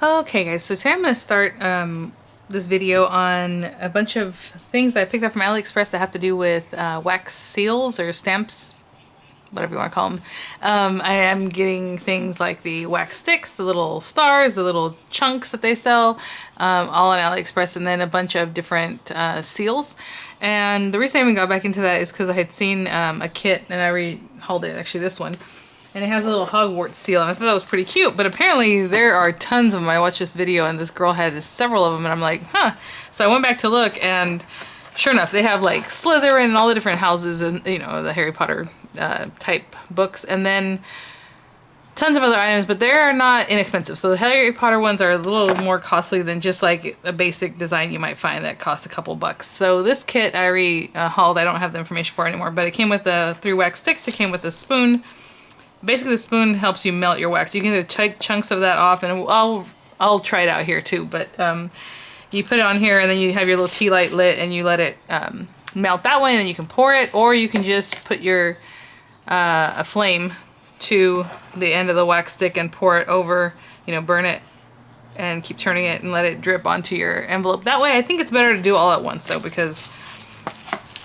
Okay guys, so today I'm going to start this video on a bunch of things that I picked up from AliExpress that have to do with wax seals or stamps, whatever you want to call them. I am getting things like the wax sticks, the little stars, the little chunks that they sell, all on AliExpress, and then a bunch of different seals. And the reason I even got back into that is because I had seen a kit, and I rehauled it, actually this one. And it has a little Hogwarts seal, and I thought that was pretty cute. But apparently there are tons of them. I watched this video, and this girl had several of them, and I'm like, huh. So I went back to look, and sure enough, they have like Slytherin and all the different houses, and you know, the Harry Potter type books, and then tons of other items, but they're not inexpensive. So the Harry Potter ones are a little more costly than just like a basic design you might find that costs a couple bucks. So this kit I rehauled. I don't have the information for it anymore, but it came with 3 wax sticks. It came with a spoon. Basically, the spoon helps you melt your wax. You can either take chunks of that off, and I'll try it out here too. But you put it on here, and then you have your little tea light lit, and you let it melt that way, and then you can pour it, or you can just put your a flame to the end of the wax stick and pour it over, you know, burn it, and keep turning it and let it drip onto your envelope. That way, I think it's better to do all at once though, because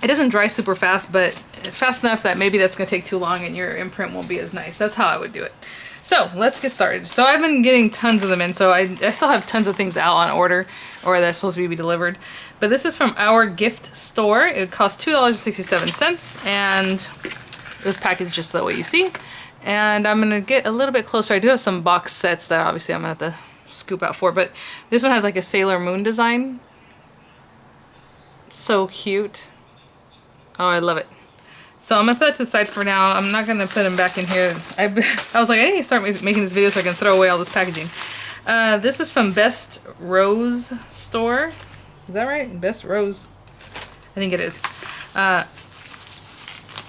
it doesn't dry super fast, but fast enough that maybe that's gonna take too long and your imprint won't be as nice. That's how I would do it. So let's get started. So I've been getting tons of them in, so I still have tons of things out on order, or that's supposed to be delivered. But this is from Our Gift Store. It costs $2.67, and it was packaged just the way you see. And I'm gonna get a little bit closer. I do have some box sets that obviously I'm gonna have to scoop out for, but this one has like a Sailor Moon design. So cute. Oh, I love it. So I'm gonna put that to the side for now. I'm not gonna put them back in here. I was like, I need to start making this video so I can throw away all this packaging. This is from Best Rose Store. Is that right? Best Rose. I think it is.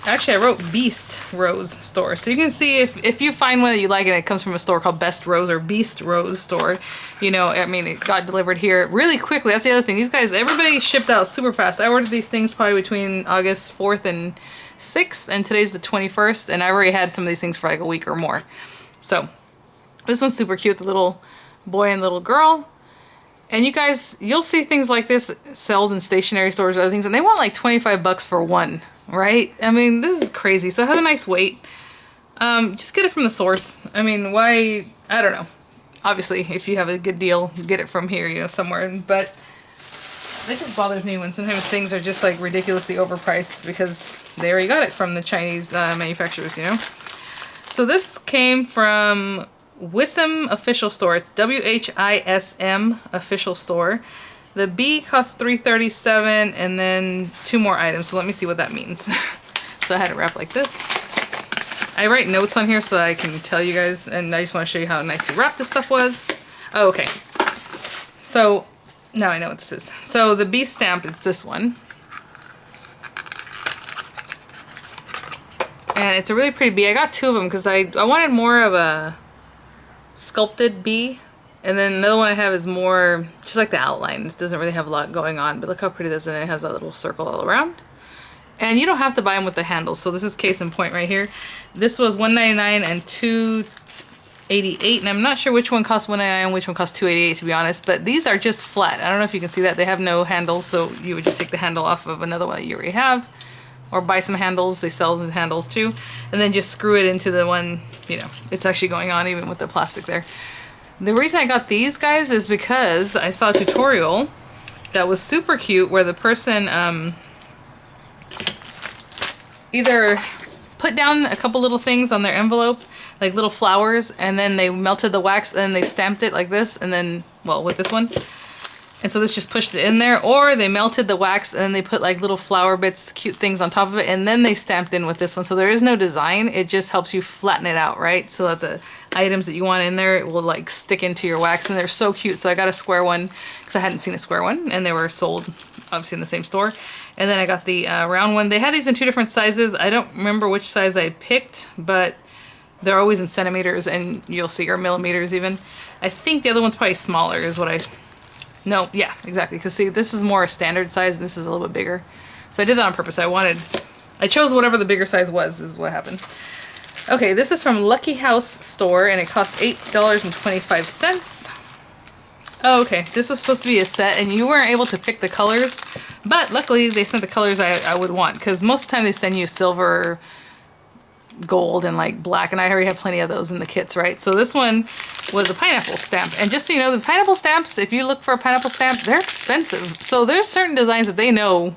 Actually, I wrote Beast Rose Store. So you can see if you find one that you like and it comes from a store called Best Rose or Beast Rose Store, you know, I mean, it got delivered here really quickly. That's the other thing. These guys, everybody shipped out super fast. I ordered these things probably between August 4th and 6th, and today's the 21st, and I already had some of these things for like a week or more. So this one's super cute, the little boy and little girl. And you guys, you'll see things like this sold in stationery stores or other things, and they want like 25 bucks for one, right? I mean, this is crazy. So it has a nice weight. Just get it from the source. I mean, why? I don't know. Obviously, if you have a good deal, get it from here, you know, somewhere. But it just bothers me when sometimes things are just like ridiculously overpriced because they already got it from the Chinese manufacturers, you know? So this came from WISM Official Store. It's WHISM Official Store. The B costs $3.37, and then 2 more items. So let me see what that means. So I had it wrapped like this. I write notes on here so that I can tell you guys, and I just want to show you how nicely wrapped this stuff was. Oh, okay. So now I know what this is. So the B stamp is this one. And it's a really pretty bee. I got 2 of them because I wanted more of a sculpted bee, and then another one I have is more just like the outline. This doesn't really have a lot going on, but look how pretty this is, and it has that little circle all around. And you don't have to buy them with the handles, so this is case in point right here. This was $1.99 and $2.88, and I'm not sure which one costs $1.99 and which one costs $2.88 to be honest, but these are just flat. I don't know if you can see that. They have no handles, so you would just take the handle off of another one that you already have, or buy some handles. They sell the handles too, and then just screw it into the one, you know, it's actually going on even with the plastic there. The reason I got these guys is because I saw a tutorial that was super cute where the person either put down a couple little things on their envelope, like little flowers, and then they melted the wax and then they stamped it like this, and then, well, with this one. And so this just pushed it in there, or they melted the wax and then they put like little flower bits, cute things on top of it, and then they stamped in with this one. So there is no design. It just helps you flatten it out, right? So that the items that you want in there, it will like stick into your wax, and they're so cute. So I got a square one because I hadn't seen a square one, and they were sold obviously in the same store. And then I got the round one. They had these in 2 different sizes. I don't remember which size I picked, but they're always in centimeters, and you'll see, or millimeters even. I think the other one's probably smaller is what I... No, yeah, exactly. Because see, this is more a standard size. This is a little bit bigger. So I did that on purpose. I chose whatever the bigger size was, is what happened. Okay, this is from Lucky House Store, and it costs $8.25. Oh, okay. This was supposed to be a set, and you weren't able to pick the colors, but luckily they sent the colors I would want, because most of the time they send you silver, gold, and like black, and I already have plenty of those in the kits, right? So this one was a pineapple stamp, and just so you know, the pineapple stamps, if you look for a pineapple stamp, they're expensive. So there's certain designs that they know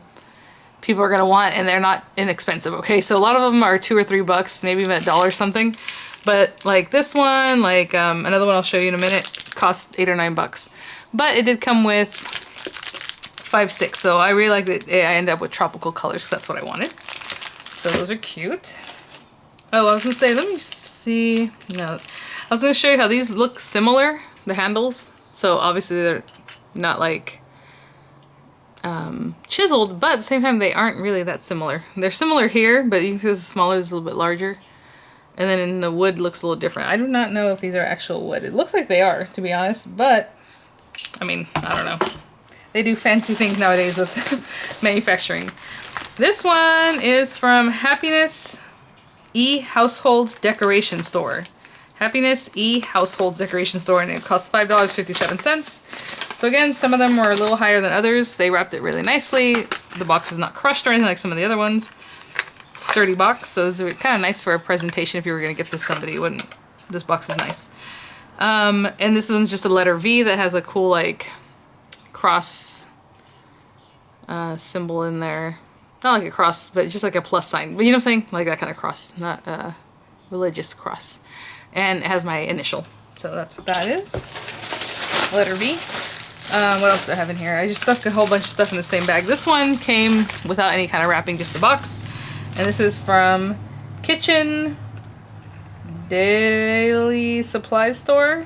people are gonna want, and they're not inexpensive, okay? So a lot of them are $2 or $3, maybe even $1 something. But like this one, like another one I'll show you in a minute, cost $8 or $9. But it did come with 5 sticks, so I really like that I ended up with tropical colors, because that's what I wanted. So those are cute. Oh, I was gonna say, let me see. No, I was gonna show you how these look similar, the handles. So obviously they're not like chiseled, but at the same time they aren't really that similar. They're similar here, but you can see this is smaller, this is a little bit larger. And then in the wood looks a little different. I do not know if these are actual wood. It looks like they are, to be honest, but I mean, I don't know. They do fancy things nowadays with manufacturing. This one is from Happiness E Households Decoration Store. Happiness E Households Decoration Store, and it costs $5.57. So again, some of them were a little higher than others. They wrapped it really nicely. The box is not crushed or anything like some of the other ones. Sturdy box, so those are kind of nice for a presentation if you were going to gift this to somebody. Wouldn't this box is nice. And this one's just a letter V that has a cool like cross symbol in there. Not like a cross, but just like a plus sign. But you know what I'm saying? Like that kind of cross, not a religious cross. And it has my initial. So that's what that is. Letter V. What else do I have in here? I just stuck a whole bunch of stuff in the same bag. This one came without any kind of wrapping, just the box. And this is from Kitchen Daily Supply Store.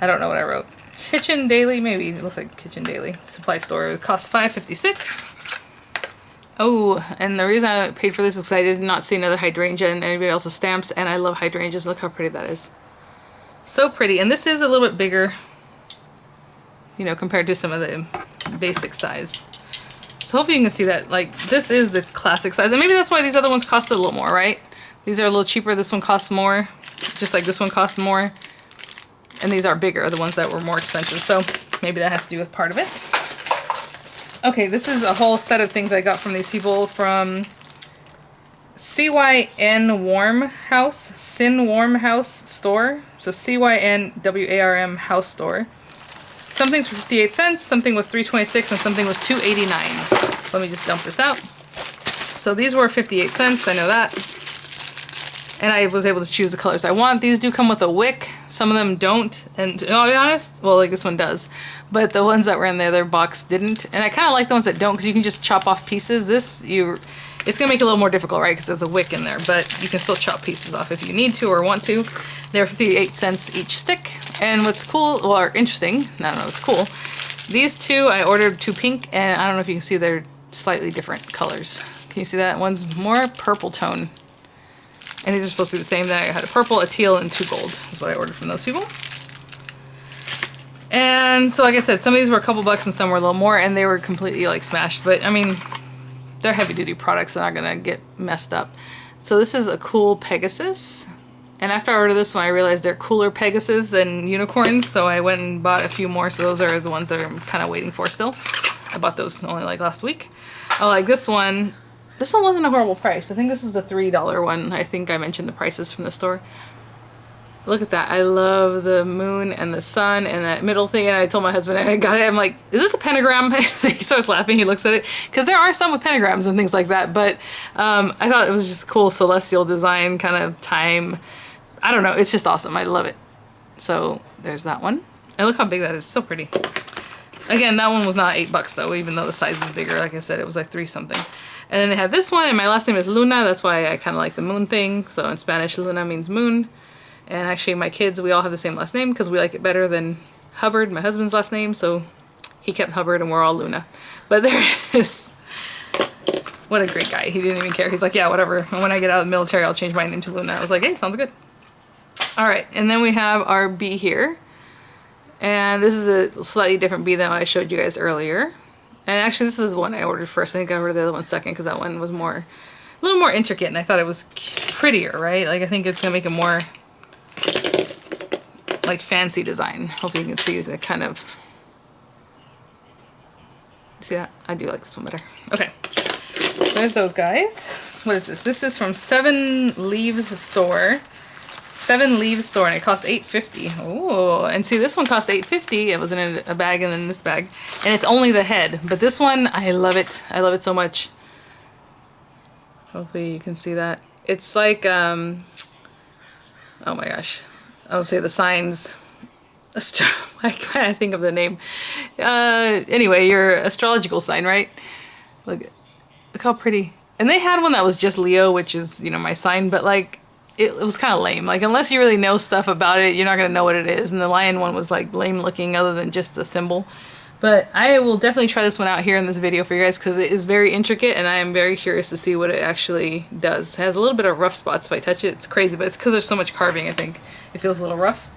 I don't know what I wrote. Kitchen Daily, maybe it looks like Kitchen Daily Supply Store. It costs $5.56. Oh, and the reason I paid for this is because I did not see another hydrangea in anybody else's stamps, and I love hydrangeas. Look how pretty that is. So pretty. And this is a little bit bigger, you know, compared to some of the basic size. So hopefully you can see that. Like, this is the classic size. And maybe that's why these other ones cost a little more, right? These are a little cheaper. This one costs more. Just like this one costs more. And these are bigger, the ones that were more expensive. So maybe that has to do with part of it. Okay, this is a whole set of things I got from these people from CYN Warm House, Sin Warm House Store. So CYNWARM House Store. Something's for 58 cents, something was $3.26, and something was $2.89. Let me just dump this out. So these were 58 cents, I know that. And I was able to choose the colors I want. These do come with a wick. Some of them don't. And I'll be honest, well, like this one does. But the ones that were in the other box didn't. And I kind of like the ones that don't, because you can just chop off pieces. It's going to make it a little more difficult, right? Because there's a wick in there. But you can still chop pieces off if you need to or want to. They're 58 cents each stick. And what's cool, or interesting, I don't know, it's cool. These two, I ordered 2 pink, and I don't know if you can see they're slightly different colors. Can you see that? One's more purple tone. And these are supposed to be the same. Then I had a purple, a teal, and 2 gold. That's what I ordered from those people. And so like I said, some of these were a couple bucks and some were a little more, and they were completely like smashed. But I mean, they're heavy duty products. They're not gonna get messed up. So this is a cool Pegasus. And after I ordered this one, I realized they're cooler Pegasus than unicorns. So I went and bought a few more. So those are the ones that I'm kind of waiting for still. I bought those only like last week. Oh, like this one. This one wasn't a horrible price. I think this is the $3 one. I think I mentioned the prices from the store. Look at that. I love the moon and the sun and that middle thing. And I told my husband, I got it. I'm like, is this a pentagram? He starts laughing. He looks at it. Because there are some with pentagrams and things like that. But I thought it was just cool celestial design kind of time. I don't know. It's just awesome. I love it. So there's that one. And look how big that is. So pretty. Again, that one was not $8 though, even though the size is bigger. Like I said, it was like 3 something. And then they had this one, and my last name is Luna. That's why I kind of like the moon thing. So in Spanish, Luna means moon. And actually, my kids, we all have the same last name because we like it better than Hubbard, my husband's last name. So he kept Hubbard, and we're all Luna. But there it is. What a great guy. He didn't even care. He's like, yeah, whatever. And when I get out of the military, I'll change my name to Luna. I was like, hey, sounds good. All right, and then we have our bee here. And this is a slightly different bee than what I showed you guys earlier. And actually, this is the one I ordered first. I think I ordered the other one second because that one was more, a little more intricate, and I thought it was prettier, right? Like, I think it's gonna make it more, like fancy design. Hopefully you can see the kind of, see that? I do like this one better. Okay, there's those guys. What is this? This is from 7 Leaves store. 7 Leaves store, and it cost $8.50. Oh, and see, this one cost $8.50. It was in a bag and then this bag, and it's only the head. But this one, I love it. I love it so much. Hopefully you can see that. It's like, oh my gosh, I'll say the signs. Why can't I think of the name? Anyway, your astrological sign, right? Look how pretty. And they had one that was just Leo, which is, you know, my sign, but like, it was kind of lame. Like, unless you really know stuff about it, you're not going to know what it is. And the lion one was like lame looking other than just the symbol. But I will definitely try this one out here in this video for you guys because it is very intricate and I am very curious to see what it actually does. It has a little bit of rough spots if I touch it. It's crazy, but it's because there's so much carving, I think. It feels a little rough.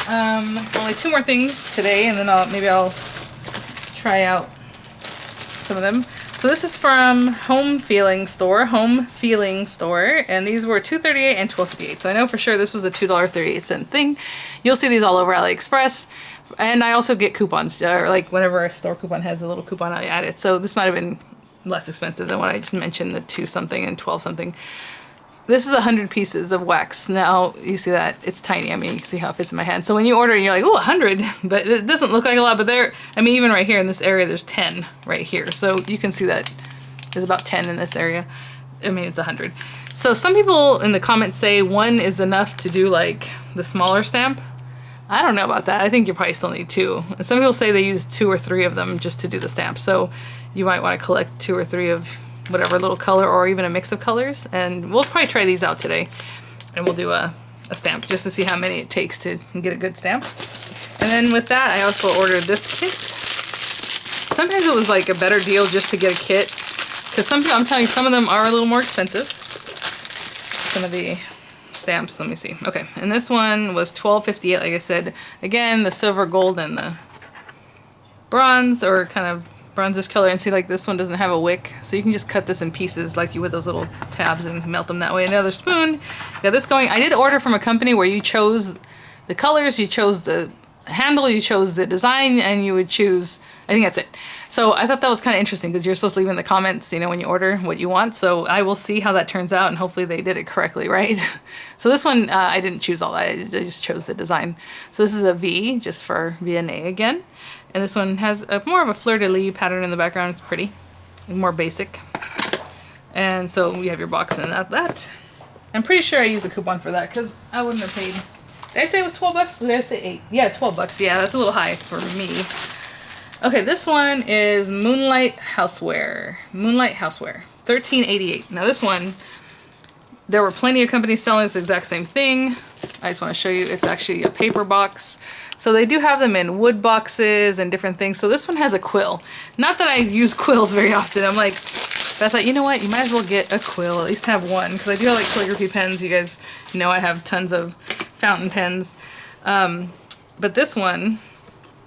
Only 2 more things today, and then maybe I'll try out some of them. So this is from Home Feeling Store, and these were $2.38 and $12.58. So I know for sure this was a $2.38 thing. You'll see these all over AliExpress, and I also get coupons, or like whenever a store coupon has a little coupon, I add it. So this might have been less expensive than what I just mentioned, the 2 something and 12 something. This is 100 pieces of wax. Now, you see that? It's tiny. I mean, you see how it fits in my hand. So when you order, you're like, oh, 100, but it doesn't look like a lot, but there, I mean, even right here in this area, there's 10 right here. So you can see that there's about 10 in this area. I mean, it's 100. So some people in the comments say 1 is enough to do like the smaller stamp. I don't know about that. I think you probably still need 2. And some people say they use 2 or 3 of them just to do the stamp. So you might want to collect 2 or 3 of whatever little color, or even a mix of colors, and we'll probably try these out today, and we'll do a stamp just to see how many it takes to get a good stamp. And then with that, I also ordered this kit. Sometimes it was like a better deal just to get a kit, because some people, I'm telling you, some of them are a little more expensive. Some of the stamps, let me see. Okay, and this one was $12.58, like I said. Again, the silver, gold, and the bronze, or kind of bronzish color, and see, like, this one doesn't have a wick, so you can just cut this in pieces like you would those little tabs and melt them that way. Another spoon. Got this going. I did order from a company where you chose the colors, you chose the handle, you chose the design, and you would choose, I think that's it. So I thought that was kind of interesting because you're supposed to leave in the comments, you know, when you order what you want. So I will see how that turns out, and hopefully they did it correctly, right? So this one, I didn't choose all that. I just chose the design. So this is a V, just for Vianney again. And this one has more of a fleur-de-lis pattern in the background. It's pretty, more basic. And so you have your box and that. I'm pretty sure I used a coupon for that because I wouldn't have paid. Did I say it was 12 bucks? Did I say 8? Yeah, 12 bucks. Yeah, that's a little high for me. Okay, this one is Moonlight Houseware. Moonlight Houseware, $13.88. Now this one, there were plenty of companies selling this exact same thing. I just want to show you, it's actually a paper box. So they do have them in wood boxes and different things. So this one has a quill. Not that I use quills very often. I'm like, but I thought, you know what, you might as well get a quill, at least have one, because I do like calligraphy pens. You guys know I have tons of fountain pens. But this one,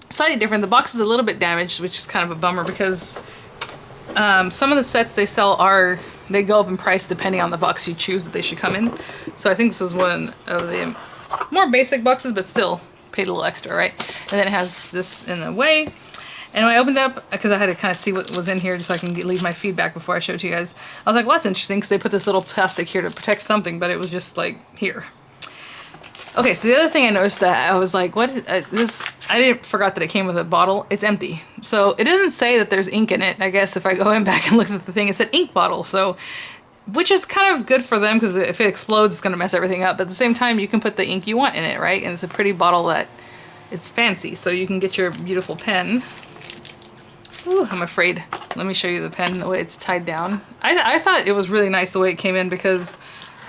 slightly different. The box is a little bit damaged, which is kind of a bummer because some of the sets they sell they go up in price depending on the box you choose that they should come in. So I think this is one of the more basic boxes, but still paid a little extra, right? And then it has this in the way. And when I opened up, because I had to kind of see what was in here just so I can leave my feedback before I show it to you guys, I was like, well, that's interesting because they put this little plastic here to protect something, but it was just like here. Okay, so the other thing I noticed that I was like, what is this? I forgot that it came with a bottle. It's empty. So it doesn't say that there's ink in it. I guess if I go in back and look at the thing, it said ink bottle. So, which is kind of good for them because if it explodes, it's going to mess everything up. But at the same time, you can put the ink you want in it, right? And it's a pretty bottle that it's fancy. So you can get your beautiful pen. Ooh, I'm afraid. Let me show you the pen, the way it's tied down. I thought it was really nice the way it came in because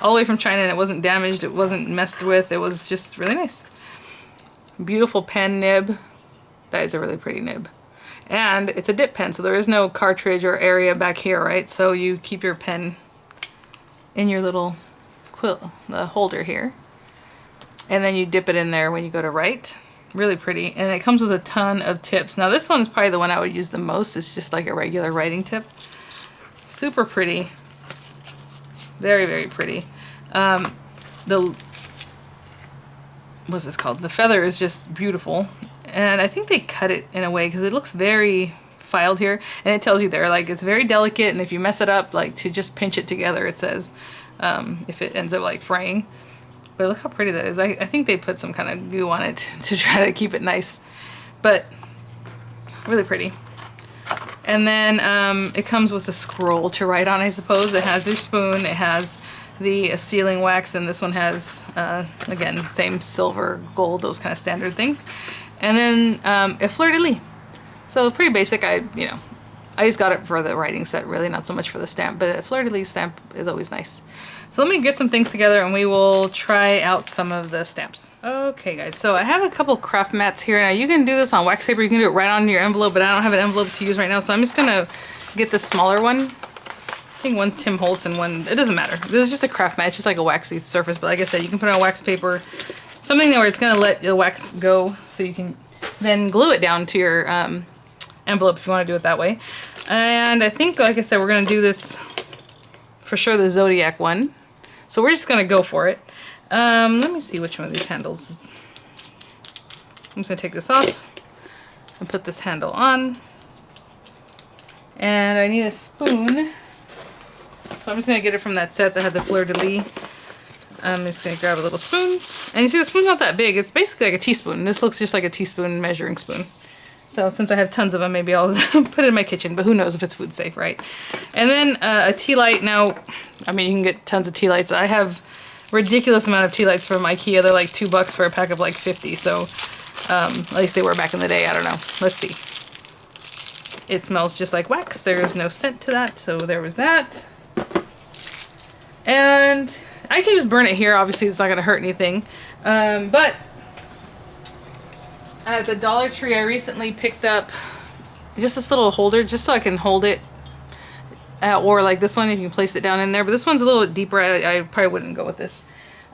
all the way from China and it wasn't damaged, it wasn't messed with, it was just really nice. Beautiful pen nib. That is a really pretty nib. And it's a dip pen, so there is no cartridge or area back here, right? So you keep your pen in your little quill, the holder here. And then you dip it in there when you go to write. Really pretty. And it comes with a ton of tips. Now this one is probably the one I would use the most. It's just like a regular writing tip. Super pretty. Very, very pretty. The what's this called? The feather is just beautiful. And I think they cut it in a way because it looks very filed here. And it tells you there, like, it's very delicate, and if you mess it up, like, to just pinch it together, it says, if it ends up, like, fraying. But look how pretty that is. I think they put some kind of goo on it to try to keep it nice. But really pretty. And then it comes with a scroll to write on, I suppose. It has your spoon, it has the sealing wax, and this one has, again, same silver, gold, those kind of standard things. And then a fleur-de-lis. So pretty basic. I just got it for the writing set, really, not so much for the stamp, but a fleur-de-lis stamp is always nice. So let me get some things together and we will try out some of the stamps. Okay guys, so I have a couple craft mats here. Now you can do this on wax paper, you can do it right on your envelope, but I don't have an envelope to use right now, so I'm just gonna get the smaller one. I think one's Tim Holtz and one, it doesn't matter. This is just a craft mat, it's just like a waxy surface, but like I said, you can put it on wax paper, something where it's gonna let the wax go, so you can then glue it down to your envelope if you wanna do it that way. And I think, like I said, we're gonna do this, for sure, the Zodiac one. So we're just gonna go for it. Let me see which one of these handles. I'm just gonna take this off and put this handle on. And I need a spoon. So I'm just gonna get it from that set that had the fleur-de-lis. I'm just gonna grab a little spoon. And you see the spoon's not that big. It's basically like a teaspoon. This looks just like a teaspoon measuring spoon. So since I have tons of them, maybe I'll put it in my kitchen, but who knows if it's food safe, right? And then a tea light. Now, I mean, you can get tons of tea lights. I have ridiculous amount of tea lights from IKEA. They're like $2 for a pack of like 50. So at least they were back in the day. I don't know. Let's see. It smells just like wax. There is no scent to that. So there was that. And I can just burn it here. Obviously, it's not going to hurt anything. But at the Dollar Tree, I recently picked up just this little holder just so I can hold it. Or like this one, you can place it down in there. But this one's a little bit deeper. I probably wouldn't go with this.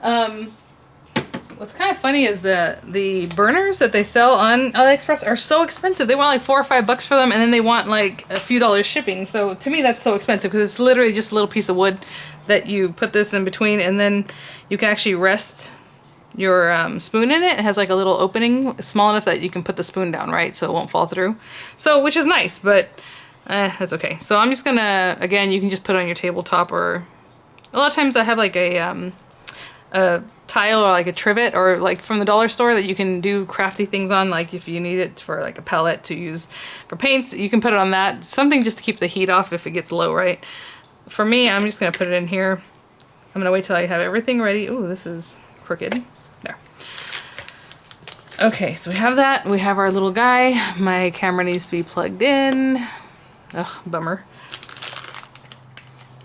What's kind of funny is the burners that they sell on AliExpress are so expensive. They want like $4 or $5 for them, and then they want like a few dollars shipping. So to me, that's so expensive because it's literally just a little piece of wood that you put this in between, and then you can actually rest your spoon in it. It has like a little opening small enough that you can put the spoon down, right? So it won't fall through. So, which is nice, but that's okay. So I'm just gonna, again, you can just put it on your tabletop, or a lot of times I have like a tile or like a trivet or like from the dollar store that you can do crafty things on. Like if you need it for like a palette to use for paints, you can put it on that. Something just to keep the heat off if it gets low, right? For me, I'm just gonna put it in here. I'm gonna wait till I have everything ready. Ooh, this is crooked. There. Okay, so we have that. We have our little guy. My camera needs to be plugged in. Ugh, bummer.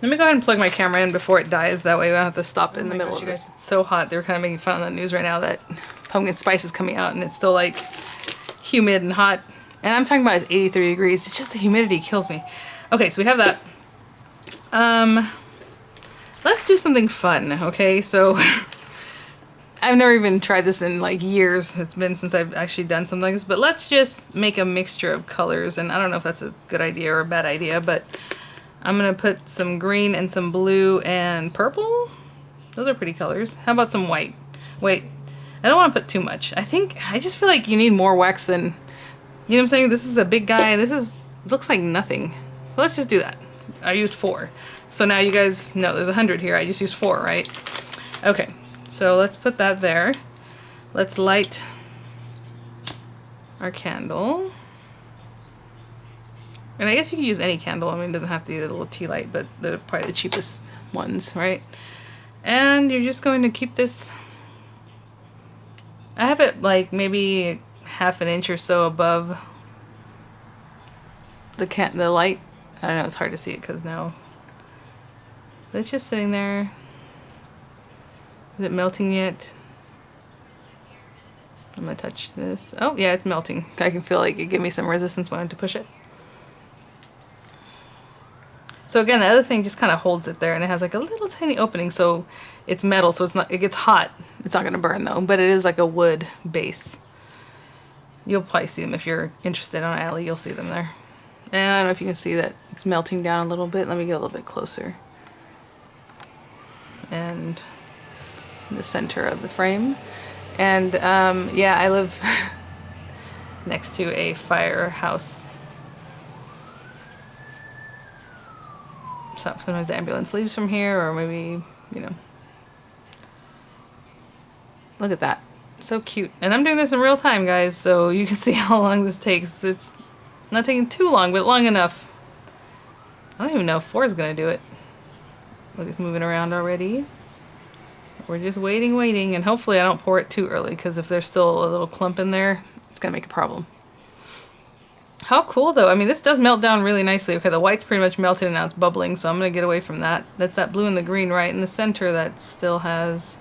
Let me go ahead and plug my camera in before it dies. That way we don't have to stop in the middle of this. It's so hot. They're kind of making fun on the news right now that pumpkin spice is coming out and it's still like humid and hot. And I'm talking about it's 83 degrees. It's just the humidity kills me. Okay, so we have that. Let's do something fun, okay? So I've never even tried this in like years. It's been since I've actually done something like this, but let's just make a mixture of colors. And I don't know if that's a good idea or a bad idea, but I'm gonna put some green and some blue and purple. Those are pretty colors. How about some white? Wait, I don't want to put too much. I just feel like you need more wax than, you know what I'm saying? This is a big guy. Looks like nothing. So let's just do that. I used 4. So now you guys know there's 100 here. I just used 4, right? Okay, so let's put that there. Let's light our candle. And I guess you can use any candle. I mean, it doesn't have to be the little tea light, but they're probably the cheapest ones, right? And you're just going to keep this. I have it like maybe ½ an inch or so above the light. I don't know, it's hard to see it because now. But it's just sitting there. Is it melting yet? I'm gonna touch this. Oh yeah, it's melting. I can feel like it gave me some resistance when I went to push it. So again, the other thing just kind of holds it there, and it has like a little tiny opening, so it's metal, so it's not, it gets hot. It's not gonna burn though, but it is like a wood base. You'll probably see them if you're interested on Ali, you'll see them there. And I don't know if you can see that it's melting down a little bit. Let me get a little bit closer. And in the center of the frame. And yeah, I live next to a firehouse. So sometimes the ambulance leaves from here, or maybe, you know. Look at that. So cute. And I'm doing this in real time, guys, so you can see how long this takes. It's not taking too long, but long enough. I don't even know if 4 is going to do it. Look, it's moving around already. We're just waiting, and hopefully I don't pour it too early, because if there's still a little clump in there, it's going to make a problem. How cool, though. I mean, this does melt down really nicely. Okay, the white's pretty much melted, and now it's bubbling, so I'm going to get away from that. That's that blue and the green right in the center that still has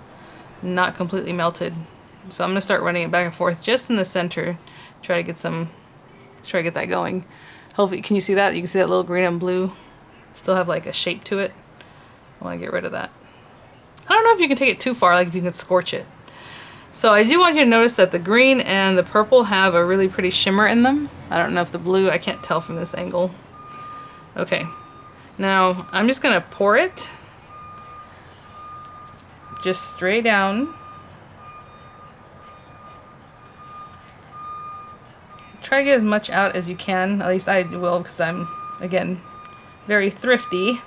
not completely melted. So I'm going to start running it back and forth just in the center. Try to get that going. Hopefully, can you see that? You can see that little green and blue still have like a shape to it. I want to get rid of that. I don't know if you can take it too far, like if you can scorch it. So I do want you to notice that the green and the purple have a really pretty shimmer in them. I don't know if the blue, I can't tell from this angle. Okay, now I'm just going to pour it just straight down. Try to get as much out as you can. At least I will, because I'm, again, very thrifty.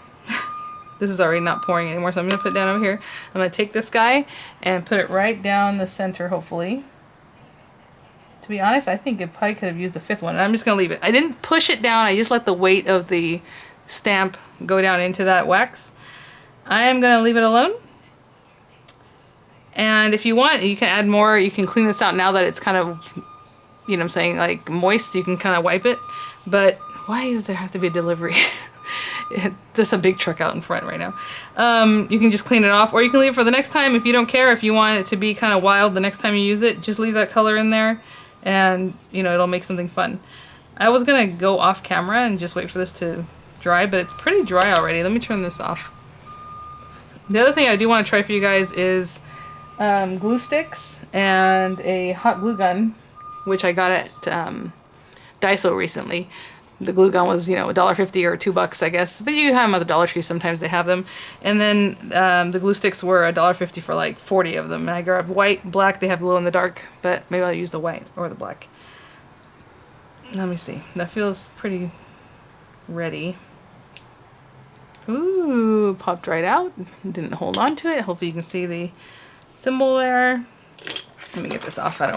This is already not pouring anymore, so I'm going to put it down over here. I'm going to take this guy and put it right down the center, hopefully. To be honest, I think it probably could have used the 5th one, and I'm just going to leave it. I didn't push it down. I just let the weight of the stamp go down into that wax. I am going to leave it alone. And if you want, you can add more. You can clean this out now that it's kind of, you know what I'm saying, like moist. You can kind of wipe it. But why does there have to be a delivery? There's a big truck out in front right now. You can just clean it off, or you can leave it for the next time if you don't care. If you want it to be kind of wild the next time you use it, just leave that color in there, and you know, it'll make something fun. I was gonna go off camera and just wait for this to dry, but it's pretty dry already. Let me turn this off. The other thing I do want to try for you guys is glue sticks and a hot glue gun, which I got at Daiso recently. The glue gun was, you know, $1.50 or $2, I guess. But you have them at the Dollar Tree. Sometimes they have them. And then the glue sticks were $1.50 for like 40 of them. And I grabbed white, black. They have glow in the dark, but maybe I'll use the white or the black. Let me see. That feels pretty ready. Ooh, popped right out. Didn't hold on to it. Hopefully you can see the symbol there. Let me get this off. I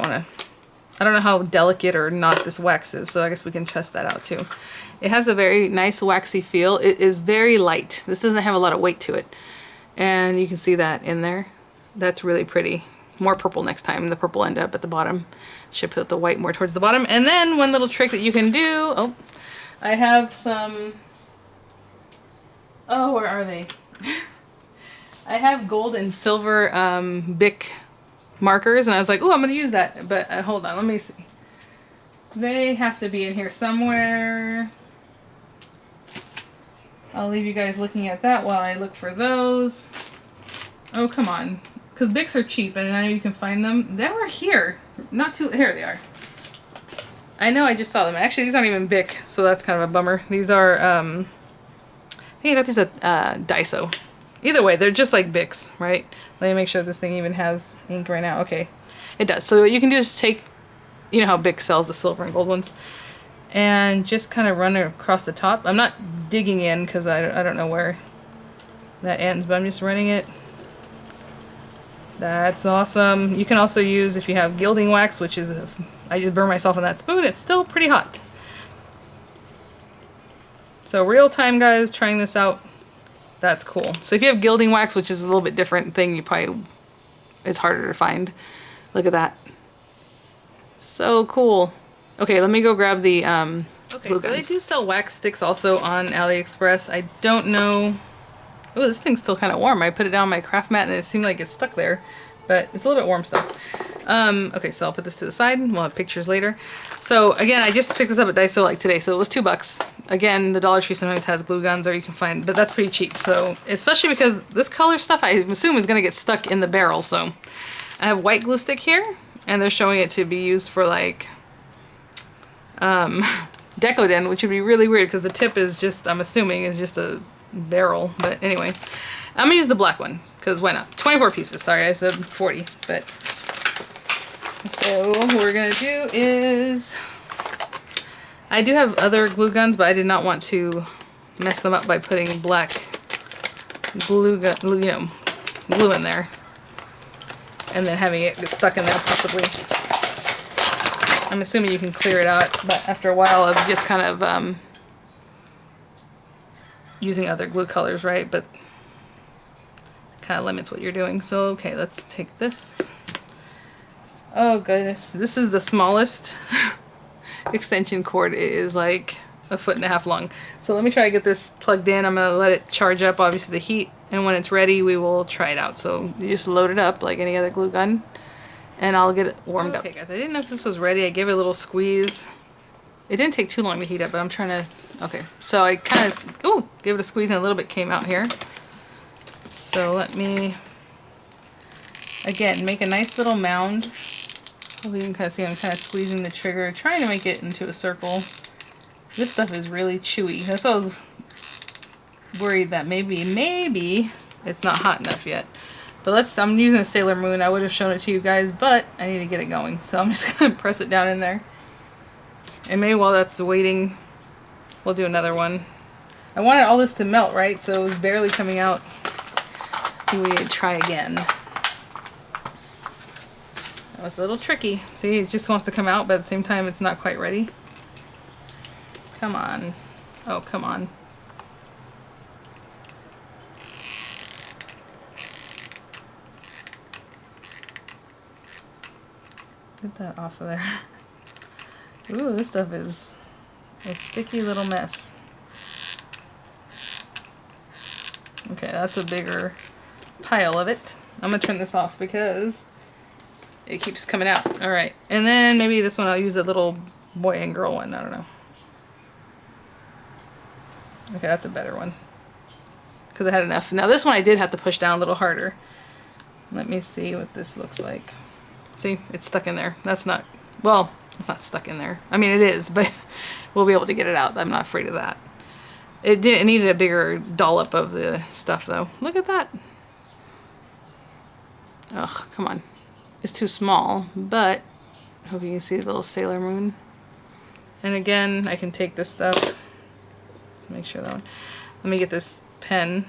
don't know how delicate or not this wax is, so I guess we can test that out too. It has a very nice waxy feel. It is very light. This doesn't have a lot of weight to it. And you can see that in there. That's really pretty. More purple next time. The purple ended up at the bottom. Should put the white more towards the bottom. And then one little trick that you can do. Oh, I have some... Oh, where are they? I have gold and silver Bic markers, and I was like, oh, I'm going to use that. But hold on, let me see. They have to be in here somewhere. I'll leave you guys looking at that while I look for those. Oh, come on. Because Bics are cheap, and I know you can find them. They were here. Not too... Here they are. I know I just saw them. Actually, these aren't even Bic, so that's kind of a bummer. These are... I think I got these at Daiso. Either way, they're just like Bics, right? Let me make sure this thing even has ink right now. Okay, it does. So what you can do is take, you know how Bic sells the silver and gold ones, and just kind of run it across the top. I'm not digging in because I don't know where that ends, but I'm just running it. That's awesome. You can also use, if you have gilding wax, which is, I just burn myself on that spoon. It's still pretty hot. So real time, guys, trying this out. That's cool. So if you have gilding wax, which is a little bit different thing, you probably, it's harder to find. Look at that. So cool. Okay, let me go grab the okay, glue guns. So they do sell wax sticks also on AliExpress. I don't know. Oh, this thing's still kind of warm. I put it down on my craft mat and it seemed like it's stuck there, but it's a little bit warm still. Okay, so I'll put this to the side and we'll have pictures later. So again, I just picked this up at Daiso like today, so it was $2. Again, the Dollar Tree sometimes has glue guns, or you can find, but that's pretty cheap. So especially because this color stuff, I assume, is gonna get stuck in the barrel. So I have white glue stick here, and they're showing it to be used for like Decodent, which would be really weird because the tip is just, I'm assuming, is just a barrel. But anyway, I'm gonna use the black one because why not? 24 pieces. Sorry, I said 40, but So what we're gonna do is, I do have other glue guns, but I did not want to mess them up by putting black glue in there and then having it get stuck in there possibly. I'm assuming you can clear it out, but after a while of just kind of using other glue colors, right? But kind of limits what you're doing. So okay, let's take this. Oh goodness, this is the smallest extension cord. It is like 1.5 feet long. So let me try to get this plugged in. I'm gonna let it charge up, obviously the heat, and when it's ready we will try it out. So you just load it up like any other glue gun and I'll get it warmed up. Okay guys, I didn't know if this was ready. I gave it a little squeeze. It didn't take too long to heat up, but I'm trying to, okay. So I kind of, gave it a squeeze and a little bit came out here. So let me, again, make a nice little mound. You can kind of see I'm kind of squeezing the trigger, trying to make it into a circle. This stuff is really chewy. That's why I was worried that maybe it's not hot enough yet. But I'm using a Sailor Moon. I would have shown it to you guys, but I need to get it going. So I'm just going to press it down in there. And maybe while that's waiting, we'll do another one. I wanted all this to melt, right? So it was barely coming out. I think we need to try again. That was a little tricky. See, it just wants to come out, but at the same time, it's not quite ready. Come on. Oh, come on. Get that off of there. Ooh, this stuff is a sticky little mess. Okay, that's a bigger pile of it. I'm gonna turn this off because it keeps coming out. All right, and then maybe this one I'll use a little boy and girl one. I don't know. Okay, that's a better one because I had enough. Now this one I did have to push down a little harder. Let me see what this looks like. See, it's stuck in there. That's not, well, it's not stuck in there. I mean, it is, but we'll be able to get it out. I'm not afraid of that. It needed a bigger dollop of the stuff though. Look at that. Ugh, come on. It's too small, but I hope you can see the little Sailor Moon. And again, I can take this stuff. Let's make sure that one. Let me get this pen.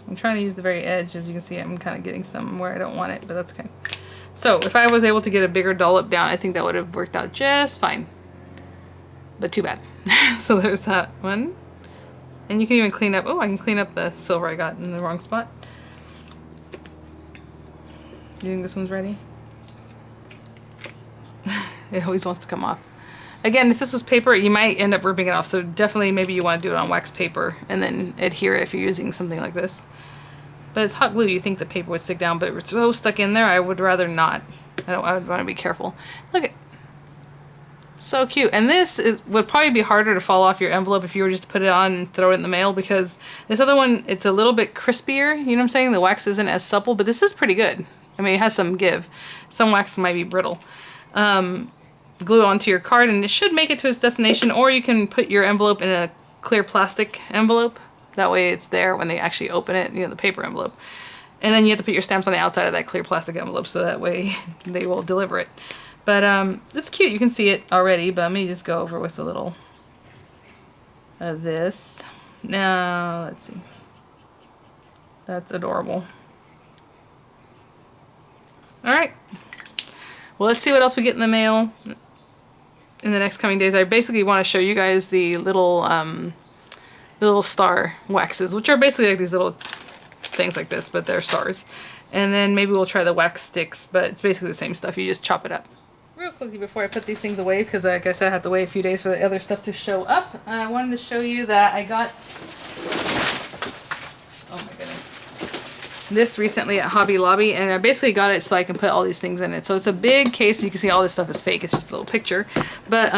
I'm trying to use the very edge. As you can see, I'm kind of getting some where I don't want it, but that's okay. So if I was able to get a bigger dollop down, I think that would have worked out just fine. But too bad. So there's that one. And you can even clean up, oh, I can clean up the silver I got in the wrong spot. You think this one's ready? It always wants to come off. Again, if this was paper, you might end up ripping it off. So definitely maybe you want to do it on wax paper and then adhere it if you're using something like this. But it's hot glue. You think the paper would stick down, but it's so stuck in there, I would rather not. I would want to be careful. Look at, so cute. And this would probably be harder to fall off your envelope if you were just to put it on and throw it in the mail, because this other one, it's a little bit crispier. You know what I'm saying? The wax isn't as supple, but this is pretty good. I mean, it has some give. Some wax might be brittle. Glue onto your card and it should make it to its destination, or you can put your envelope in a clear plastic envelope. That way it's there when they actually open it, you know, the paper envelope. And then you have to put your stamps on the outside of that clear plastic envelope so that way they will deliver it. But it's cute. You can see it already, but let me just go over with a little of this. Now, let's see. That's adorable. All right. Well, let's see what else we get in the mail in the next coming days. I basically want to show you guys the little star waxes, which are basically like these little things like this, but they're stars. And then maybe we'll try the wax sticks, but it's basically the same stuff. You just chop it up. Real quickly before I put these things away, because like I said, I had to wait a few days for the other stuff to show up. I wanted to show you that I got, oh my goodness, this recently at Hobby Lobby, and I basically got it so I can put all these things in it. So it's a big case. You can see all this stuff is fake. It's just a little picture. But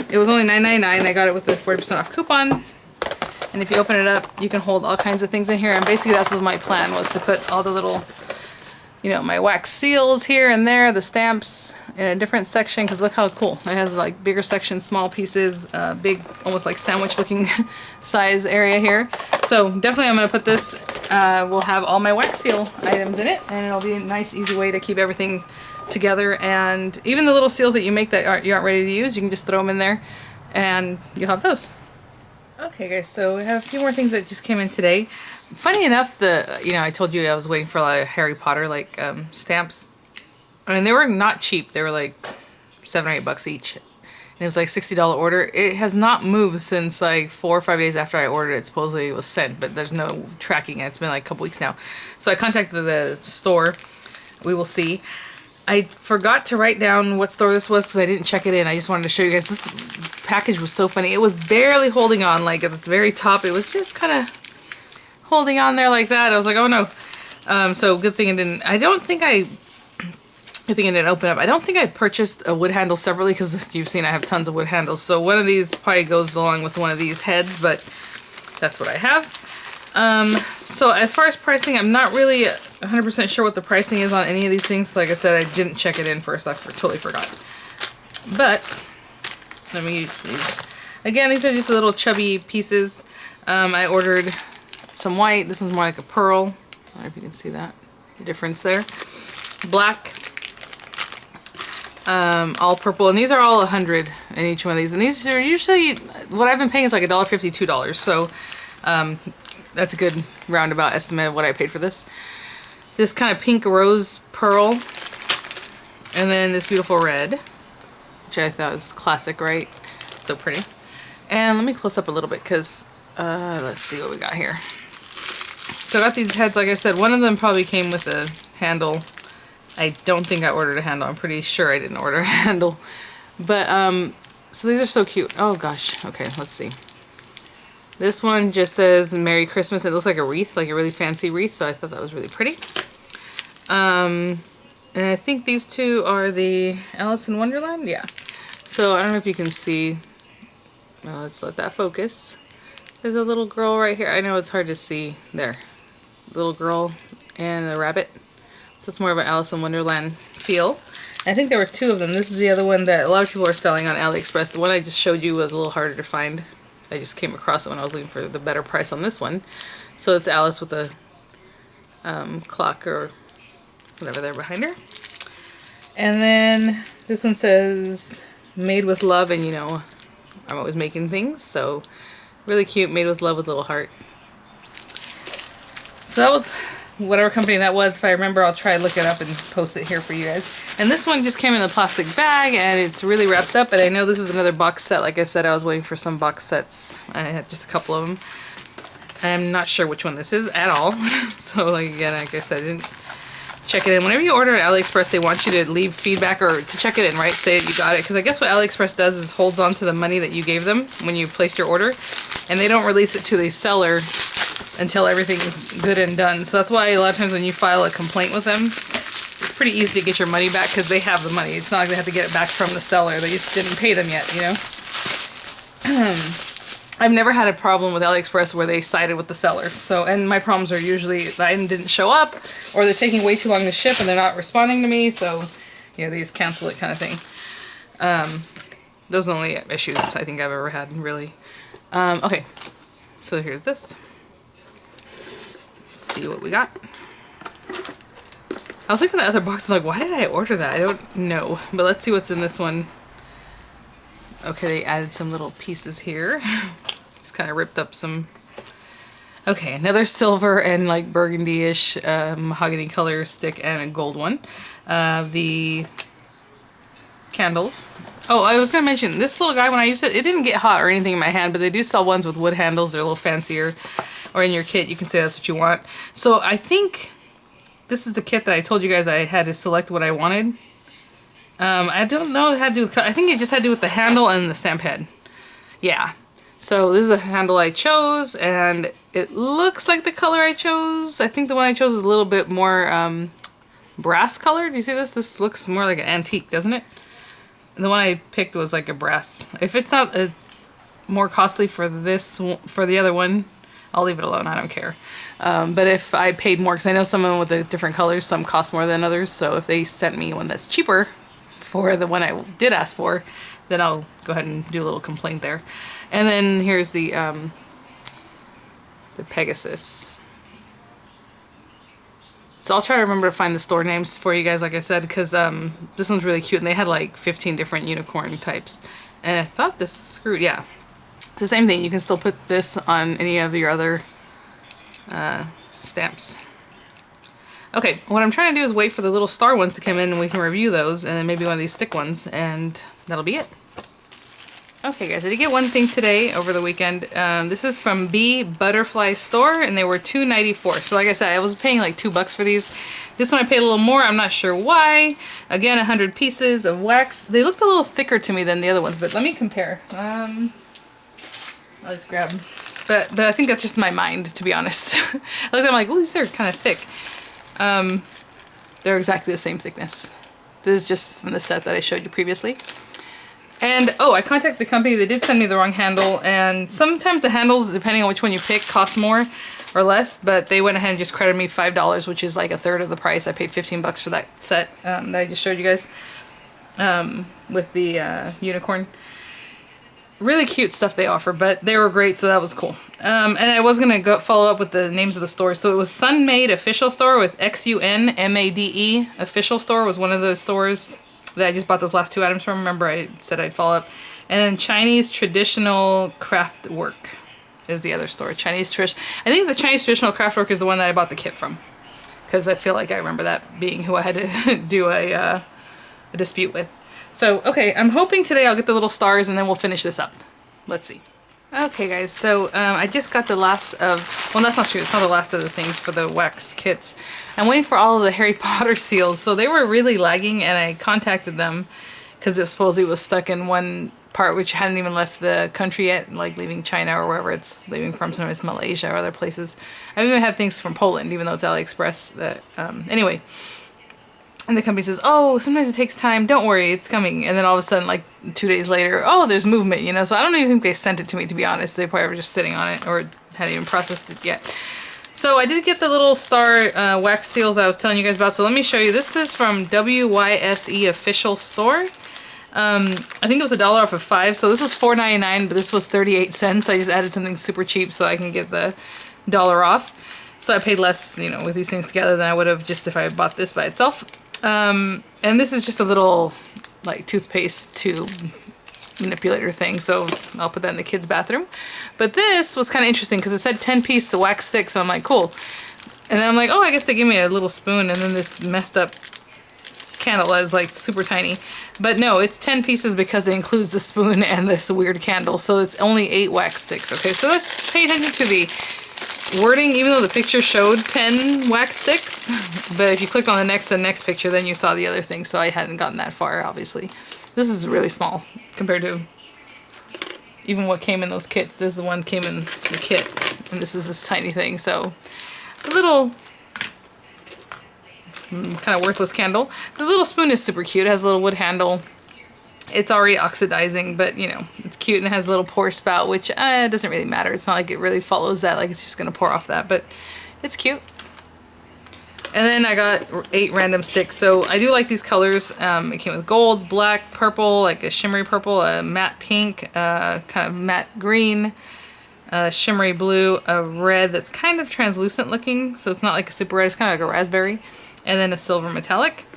it was only $9.99. I got it with a 40% off coupon. And if you open it up, you can hold all kinds of things in here. And basically that's what my plan was, to put all the little, you know, my wax seals here and there, the stamps in a different section, because look how cool. It has like bigger sections, small pieces, big, almost like sandwich looking size area here. So definitely I'm going to put this will have all my wax seal items in it, and it'll be a nice, easy way to keep everything together. And even the little seals that you make that you aren't ready to use, you can just throw them in there, and you'll have those. Okay, guys, so we have a few more things that just came in today. Funny enough, I told you I was waiting for a lot of Harry Potter stamps. I mean, they were not cheap. They were like $7 or $8 each. And it was like $60 order. It has not moved since like 4 or 5 days after I ordered it. Supposedly it was sent, but there's no tracking it. It's been like a couple weeks now. So I contacted the store. We will see. I forgot to write down what store this was because I didn't check it in. I just wanted to show you guys. This package was so funny. It was barely holding on. Like at the very top, it was just kind of holding on there like that. I was like, oh no. So good thing it didn't. I think it didn't open up. I don't think I purchased a wood handle separately because you've seen I have tons of wood handles. So one of these probably goes along with one of these heads, but that's what I have. So as far as pricing, I'm not really 100% sure what the pricing is on any of these things. Like I said, I didn't check it in first. I totally forgot. But let me use these. Again, these are just little chubby pieces. I ordered some white. This one's more like a pearl. I don't know if you can see that, the difference there. Black. All purple, and these are all 100 in each one of these, and these are usually what I've been paying is like $1.50, $2. So that's a good roundabout estimate of what I paid for this. This kind of pink rose pearl, and then this beautiful red, which I thought was classic, right? So pretty. And let me close up a little bit because let's see what we got here. So I got these heads, like I said. One of them probably came with a handle. I don't think I ordered a handle. I'm pretty sure I didn't order a handle. But, so these are so cute. Oh gosh. Okay, let's see. This one just says Merry Christmas. It looks like a wreath, like a really fancy wreath. So I thought that was really pretty. And I think these two are the Alice in Wonderland. Yeah. So I don't know if you can see. Well, let's let that focus. There's a little girl right here. I know it's hard to see. There. Little girl and the rabbit. So it's more of an Alice in Wonderland feel. I think there were two of them. This is the other one that a lot of people are selling on AliExpress. The one I just showed you was a little harder to find. I just came across it when I was looking for the better price on this one. So it's Alice with a clock or whatever there behind her. And then this one says made with love, and you know I'm always making things, so really cute, made with love with a little heart. So that was whatever company that was. If I remember, I'll try to look it up and post it here for you guys. And this one just came in a plastic bag, and it's really wrapped up. And I know this is another box set. Like I said, I was waiting for some box sets. I had just a couple of them. I'm not sure which one this is at all. So like again, like I said, I didn't check it in. Whenever you order at AliExpress, they want you to leave feedback or to check it in, right? Say that you got it. Because I guess what AliExpress does is holds on to the money that you gave them when you placed your order. And they don't release it to the seller until everything's good and done. So that's why a lot of times when you file a complaint with them, it's pretty easy to get your money back because they have the money. It's not like they have to get it back from the seller. They just didn't pay them yet, you know? I've never had a problem with AliExpress where they sided with the seller. So, and my problems are usually the item didn't show up, or they're taking way too long to ship and they're not responding to me. So, you know, they just cancel it kind of thing. Those are the only issues I think I've ever had, really. Okay, so here's this. See what we got. I was looking at the other box. I'm like, why did I order that? I don't know. But let's see what's in this one. Okay, they added some little pieces here. Just kind of ripped up some. Okay, another silver and like burgundy-ish mahogany color stick and a gold one. The candles. Oh, I was gonna mention this little guy. When I used it, it didn't get hot or anything in my hand. But they do sell ones with wood handles. They're a little fancier. Or in your kit, you can say that's what you want. So I think this is the kit that I told you guys I had to select what I wanted. I don't know what it had to do with, I think it just had to do with the handle and the stamp head. Yeah. So this is the handle I chose, and it looks like the color I chose. I think the one I chose is a little bit more brass color. Do you see this? This looks more like an antique, doesn't it? And the one I picked was like a brass. If it's not more costly for this, for the other one, I'll leave it alone. I don't care. But if I paid more, because I know some of them with the different colors, some cost more than others. So if they sent me one that's cheaper for the one I did ask for, then I'll go ahead and do a little complaint there. And then here's the Pegasus. So I'll try to remember to find the store names for you guys, like I said, because this one's really cute, and they had like 15 different unicorn types. And I thought this screwed, yeah. It's the same thing. You can still put this on any of your other stamps. Okay, what I'm trying to do is wait for the little star ones to come in and we can review those, and then maybe one of these stick ones, and that'll be it. Okay guys, I did get one thing today over the weekend. This is from Bee Butterfly Store, and they were $2.94. So like I said, I was paying like $2 for these. This one I paid a little more, I'm not sure why. Again, 100 pieces of wax. They looked a little thicker to me than the other ones, but let me compare. I'll just grab, but I think that's just my mind, to be honest. I looked at them like, oh, these are kind of thick. They're exactly the same thickness. This is just from the set that I showed you previously. And oh, I contacted the company. They did send me the wrong handle, and sometimes the handles, depending on which one you pick, cost more or less, but they went ahead and just credited me $5, which is like a third of the price. I paid 15 bucks for that set that I just showed you guys with the unicorn. Really cute stuff they offer, but they were great, so that was cool. And I was gonna go follow up with the names of the stores. So it was Sunmade Official Store with XUNMADE Official Store was one of those stores that I just bought those last two items from. Remember I said I'd follow up. And then Chinese Traditional Craft Work is the other store. I think the Chinese Traditional Craft Work is the one that I bought the kit from, because I feel like I remember that being who I had to do a dispute with. So, okay, I'm hoping today I'll get the little stars and then we'll finish this up. Let's see. Okay, guys, so I just got the last of, well, that's not true. It's not the last of the things for the wax kits. I'm waiting for all of the Harry Potter seals. So they were really lagging, and I contacted them because it supposedly was stuck in one part which hadn't even left the country yet, like leaving China or wherever it's leaving from. Sometimes Malaysia or other places. I've even had things from Poland, even though it's AliExpress. That anyway. And the company says, oh, sometimes it takes time. Don't worry, it's coming. And then all of a sudden, like 2 days later, oh, there's movement, you know? So I don't even think they sent it to me, to be honest. They probably were just sitting on it or hadn't even processed it yet. So I did get the little star wax seals that I was telling you guys about. So let me show you. This is from WYSE Official Store. I think it was $1 off of 5. So this was $4.99, but this was 38 cents. I just added something super cheap so I can get the $1 off. So I paid less, you know, with these things together than I would have just if I bought this by itself. And this is just a little like toothpaste tube manipulator thing, so I'll put that in the kids' bathroom. But this was kind of interesting because it said 10-piece wax sticks, so I'm like, cool. And then I'm like, oh, I guess they gave me a little spoon, and then this messed up candle that is like super tiny. But no, it's 10 pieces because it includes the spoon and this weird candle, so it's only 8 wax sticks. Okay, so let's pay attention to the wording, even though the picture showed 10 wax sticks, but if you click on the next picture, then you saw the other thing, so I hadn't gotten that far, obviously. This is really small compared to even what came in those kits. This is the one came in the kit, and this is this tiny thing, so a little kind of worthless candle. The little spoon is super cute. It has a little wood handle. It's already oxidizing, but you know, it's cute, and it has a little pour spout, which doesn't really matter. It's not like it really follows that, like it's just gonna pour off that, but it's cute. And then I got 8 random sticks. So I do like these colors. It came with gold, black, purple, like a shimmery purple, a matte pink, kind of matte green, a shimmery blue, a red that's kind of translucent looking, so it's not like a super red, it's kind of like a raspberry, and then a silver metallic.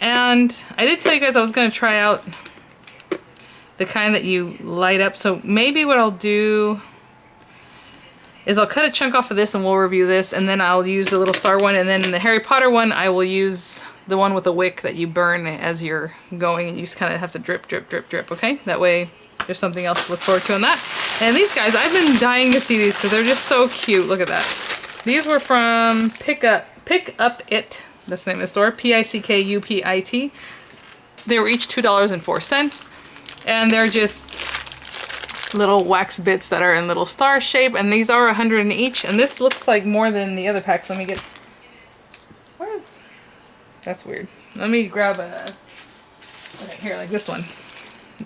And I did tell you guys I was gonna try out the kind that you light up. So maybe what I'll do is I'll cut a chunk off of this and we'll review this, and then I'll use the little star one, and then in the Harry Potter one I will use the one with the wick that you burn as you're going, and you just kind of have to drip, drip, drip, drip, okay? That way there's something else to look forward to on that. And these guys, I've been dying to see these because they're just so cute. Look at that. These were from Pick Up It, that's the name of the store, PICKUPIT. They were each $2.04. And they're just little wax bits that are in little star shape, and these are 100 each, and this looks like more than the other packs. Let me get, where's, that's weird. Let me grab a, okay, here, like this one.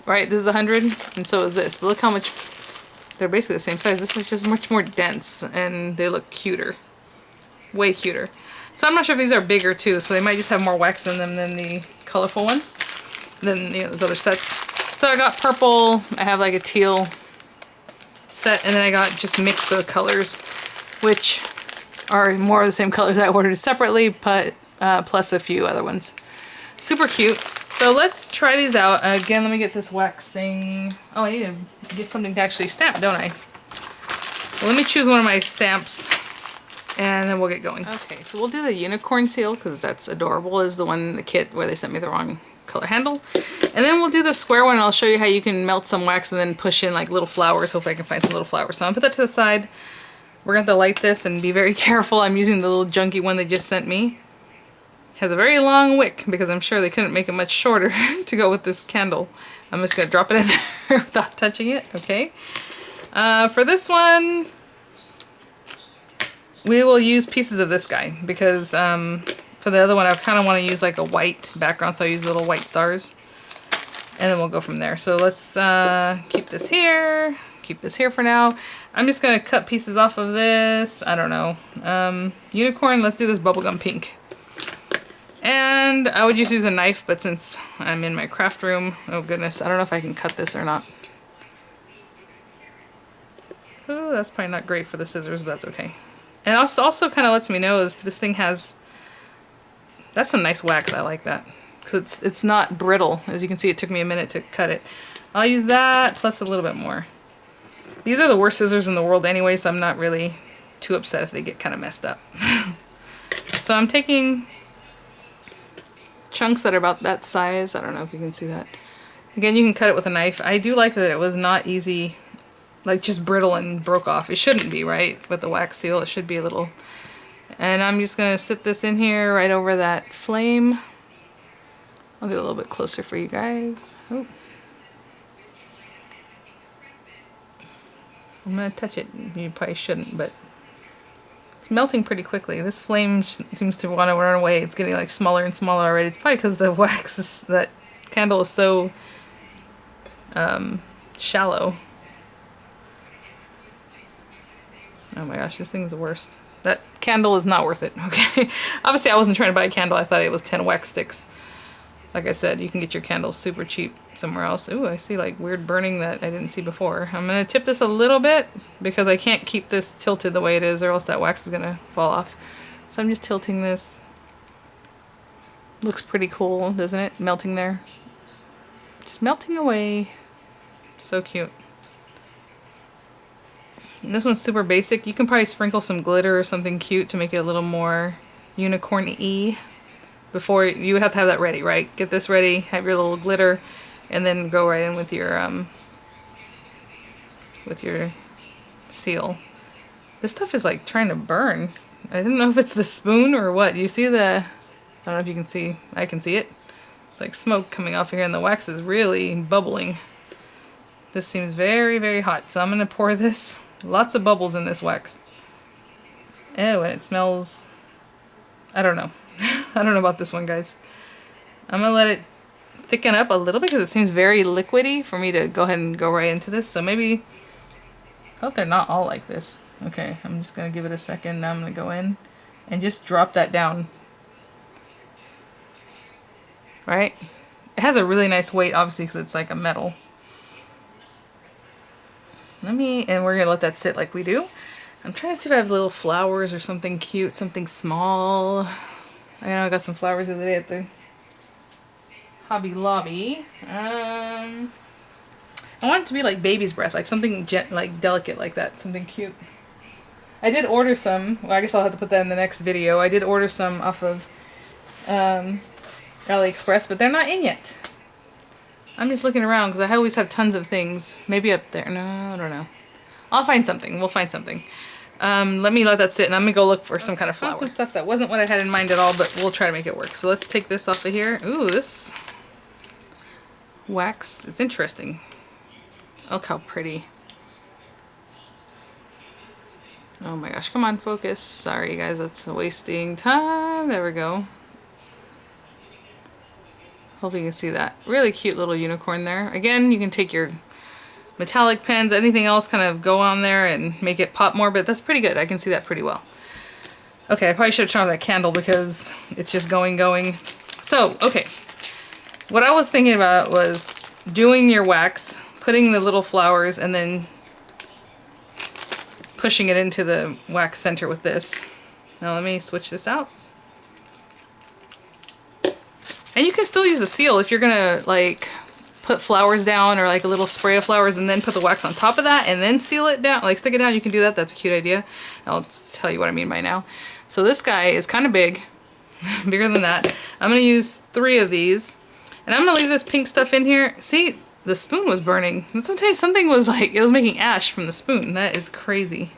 Right, this is 100, and so is this, but look how much, they're basically the same size. This is just much more dense, and they look cuter. Way cuter. So I'm not sure if these are bigger too, so they might just have more wax in them than the colorful ones, than, you know, those other sets. So I got purple, I have like a teal set, and then I got just mix of colors, which are more of the same colors I ordered separately, but plus a few other ones. Super cute. So let's try these out. Again, let me get this wax thing. Oh, I need to get something to actually stamp, don't I? Well, let me choose one of my stamps and then we'll get going. Okay, so we'll do the unicorn seal because that's adorable. Is the one in the kit where they sent me the wrong color handle. And then we'll do the square one and I'll show you how you can melt some wax and then push in like little flowers. Hopefully I can find some little flowers. So I'm gonna put that to the side. We're gonna have to light this and be very careful. I'm using the little junky one they just sent me. It has a very long wick because I'm sure they couldn't make it much shorter to go with this candle. I'm just gonna drop it in there without touching it, okay? For this one, we will use pieces of this guy because for the other one I kind of want to use like a white background, so I use little white stars. And then we'll go from there. So let's keep this here for now. I'm just gonna cut pieces off of this. I don't know. Unicorn, let's do this bubblegum pink. And I would just use a knife, but since I'm in my craft room, oh goodness, I don't know if I can cut this or not. Oh, that's probably not great for the scissors, but that's okay. And also kind of lets me know if this thing has, that's some nice wax. I like that. Because it's not brittle. As you can see, it took me a minute to cut it. I'll use that plus a little bit more. These are the worst scissors in the world anyway, so I'm not really too upset if they get kind of messed up. So I'm taking chunks that are about that size. I don't know if you can see that. Again, you can cut it with a knife. I do like that it was not easy, like just brittle and broke off. It shouldn't be, right? With the wax seal, it should be a little. And I'm just gonna sit this in here right over that flame. I'll get a little bit closer for you guys. Oh. I'm gonna touch it. You probably shouldn't, but it's melting pretty quickly. This flame seems to want to run away. It's getting like smaller and smaller already. It's probably because the wax is, that candle is so shallow. Oh my gosh, this thing's the worst. That candle is not worth it, okay? Obviously I wasn't trying to buy a candle. I thought it was 10 wax sticks. Like I said, you can get your candles super cheap somewhere else. Ooh, I see like weird burning that I didn't see before. I'm gonna tip this a little bit because I can't keep this tilted the way it is or else that wax is gonna fall off. So I'm just tilting this. Looks pretty cool, doesn't it? Melting there. Just melting away. So cute. And this one's super basic. You can probably sprinkle some glitter or something cute to make it a little more unicorn-y. Before you have to have that ready, right? Get this ready, have your little glitter, and then go right in with your seal. This stuff is like trying to burn. I don't know if it's the spoon or what. You see the, I don't know if you can see, I can see it. It's like smoke coming off here and the wax is really bubbling. This seems very, very hot. So I'm gonna pour this, lots of bubbles in this wax. Oh, and it smells, I don't know. I don't know about this one, guys. I'm gonna let it thicken up a little bit because it seems very liquidy for me to go ahead and go right into this. So maybe, I hope they're not all like this. Okay, I'm just gonna give it a second. Now I'm gonna go in and just drop that down. Right? It has a really nice weight, obviously, because it's like a metal. And we're gonna let that sit like we do. I'm trying to see if I have little flowers or something cute, something small. I know I got some flowers the other day at the Hobby Lobby. I want it to be like baby's breath, like something like delicate like that, something cute. I did order some. Well, I guess I'll have to put that in the next video. I did order some off of AliExpress, but they're not in yet. I'm just looking around because I always have tons of things. Maybe up there. No, I don't know. I'll find something. We'll find something. Let me let that sit and I'm gonna go look for some kind of flower. Some stuff that wasn't what I had in mind at all, but we'll try to make it work. So let's take this off of here. Ooh, this wax, it's interesting. Look how pretty. Oh my gosh, come on, focus. Sorry guys, that's wasting time. There we go. Hope you can see that. Really cute little unicorn there. Again, you can take your metallic pens, anything else, kind of go on there and make it pop more, but that's pretty good. I can see that pretty well. Okay, I probably should have turned off that candle because it's just going. So, okay. What I was thinking about was doing your wax, putting the little flowers, and then pushing it into the wax center with this. Now let me switch this out. And you can still use a seal if you're gonna like put flowers down or like a little spray of flowers and then put the wax on top of that and then seal it down, like stick it down. You can do that. That's a cute idea. I'll tell you what I mean by now. So this guy is kind of big, bigger than that. I'm gonna use 3 of these and I'm gonna leave this pink stuff in here. See, the spoon was burning. Let's tell you, something was like, it was making ash from the spoon. That is crazy.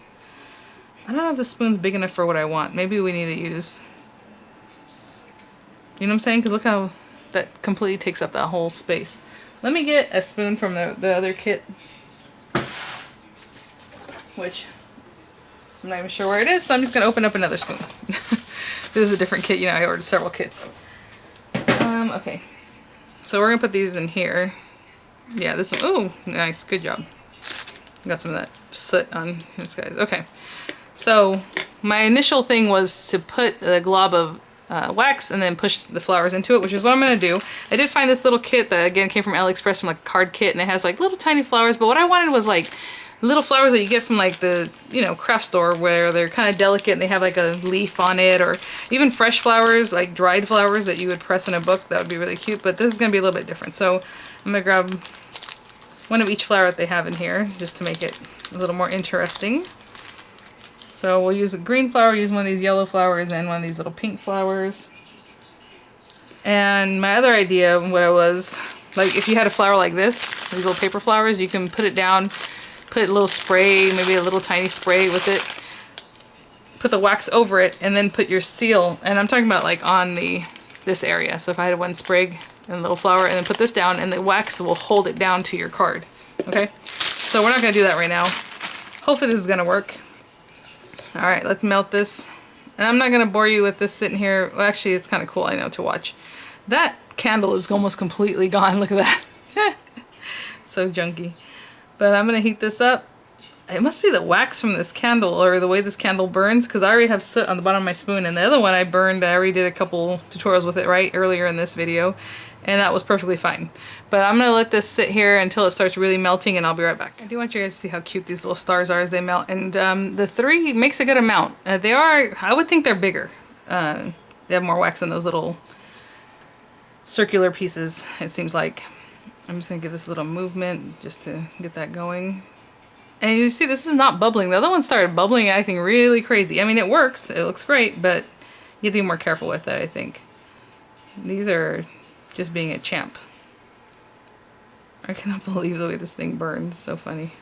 I don't know if the spoon's big enough for what I want. Maybe we need to use, you know what I'm saying? Because look how that completely takes up that whole space. Let me get a spoon from the other kit, which I'm not even sure where it is, so I'm just going to open up another spoon. This is a different kit. You know, I ordered several kits. Okay. So we're going to put these in here. Yeah, this one. Ooh, nice. Good job. Got some of that soot on this guy's. Okay. So my initial thing was to put a glob of wax and then push the flowers into it, which is what I'm going to do. I did find this little kit that again came from AliExpress from like a card kit, and it has like little tiny flowers, but what I wanted was like little flowers that you get from like the, you know, craft store where they're kind of delicate and they have like a leaf on it, or even fresh flowers, like dried flowers that you would press in a book. That would be really cute, but this is going to be a little bit different. So I'm going to grab one of each flower that they have in here just to make it a little more interesting. So we'll use a green flower, use one of these yellow flowers, and one of these little pink flowers. And my other idea, what I was, like if you had a flower like this, these little paper flowers, you can put it down, put a little spray, maybe a little tiny spray with it, put the wax over it, and then put your seal, and I'm talking about like on this area. So if I had one sprig and a little flower, and then put this down, and the wax will hold it down to your card. Okay? So we're not going to do that right now. Hopefully this is going to work. All right, let's melt this. And I'm not going to bore you with this sitting here. Well, actually, it's kind of cool, I know, to watch. That candle is almost completely gone. Look at that. So junky. But I'm going to heat this up. It must be the wax from this candle or the way this candle burns, because I already have soot on the bottom of my spoon. And the other one I burned, I already did a couple tutorials with it right earlier in this video. And that was perfectly fine. But I'm going to let this sit here until it starts really melting, and I'll be right back. I do want you guys to see how cute these little stars are as they melt. And the 3 makes a good amount. They are, I would think they're bigger. They have more wax than those little circular pieces, it seems like. I'm just going to give this a little movement just to get that going. And you see, this is not bubbling. The other one started bubbling and acting really crazy. I mean, it works. It looks great, but you have to be more careful with it, I think. These are just being a champ. I cannot believe the way this thing burns. So funny.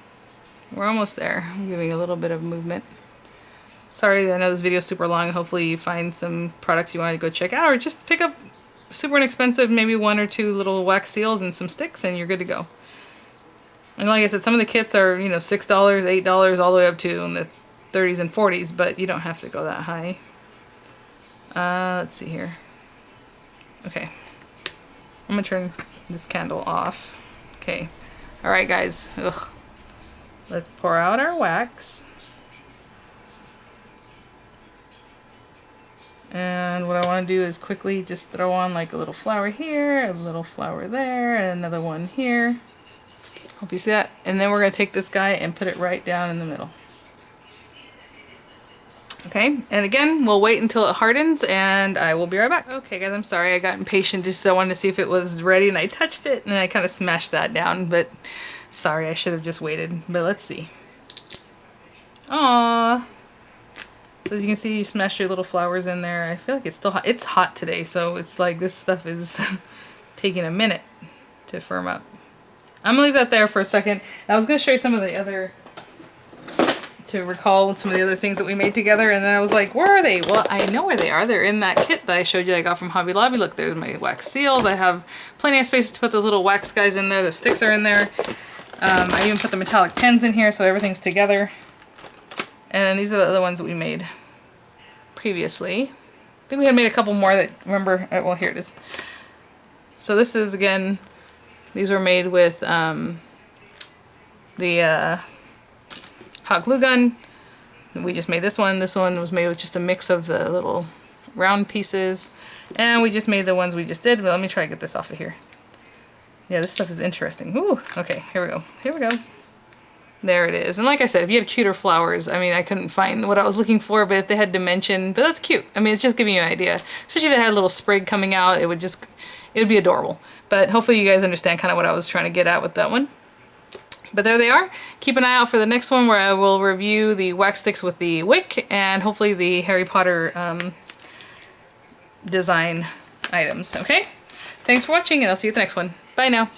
We're almost there. I'm giving a little bit of movement. Sorry, I know this video is super long. Hopefully you find some products you want to go check out, or just pick up super inexpensive, maybe 1 or 2 little wax seals and some sticks, and you're good to go. And like I said, some of the kits are, you know, $6, $8, all the way up to in the 30s and 40s, but you don't have to go that high. Let's see here. Okay. I'm gonna turn this candle off. Okay. Alright guys. Ugh. Let's pour out our wax. And what I want to do is quickly just throw on like a little flower here, a little flower there, and another one here. Hope you see that. And then we're going to take this guy and put it right down in the middle. Okay, and again, we'll wait until it hardens and I will be right back. Okay guys, I'm sorry, I got impatient, just I wanted to see if it was ready, and I touched it and I kind of smashed that down, but sorry, I should have just waited. But let's see. Aww. So as you can see, you smashed your little flowers in there. I feel like it's still hot. It's hot today, so it's like this stuff is taking a minute to firm up. I'm gonna leave that there for a second. I was gonna show you some of the other, to recall some of the other things that we made together, and then I was like, where are they? Well, I know where they are. They're in that kit that I showed you that I got from Hobby Lobby. Look, there's my wax seals. I have plenty of space to put those little wax guys in there. The sticks are in there. I even put the metallic pens in here so everything's together. And these are the other ones that we made previously. I think we had made a couple more that, remember, well, here it is. So this is, again, these were made with the hot glue gun. We just made this one. This one was made with just a mix of the little round pieces. And we just made the ones we just did. But let me try to get this off of here. Yeah, this stuff is interesting. Ooh, okay, here we go. Here we go. There it is. And like I said, if you have cuter flowers, I mean, I couldn't find what I was looking for, but if they had dimension, but that's cute. I mean, it's just giving you an idea. Especially if it had a little sprig coming out, it would be adorable. But hopefully you guys understand kind of what I was trying to get at with that one. But there they are. Keep an eye out for the next one where I will review the wax sticks with the wick and hopefully the Harry Potter design items, okay? Thanks for watching and I'll see you at the next one. Bye now.